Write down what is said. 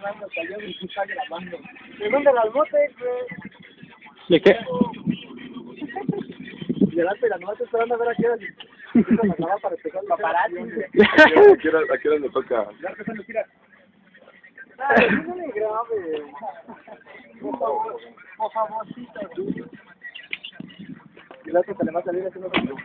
Fernando cayó y tú estás grabando. ¿De dónde las botes, güey? ¿De qué? Y delante la nomás esperando a ver a qué hora empiezan a grabar para empezar el paparazzi. ¿A qué hora me toca? Ya empezando a tirar. Dale, no me grabe. Por favorcito. Y el otro se le va a salir haciendo lo mismo.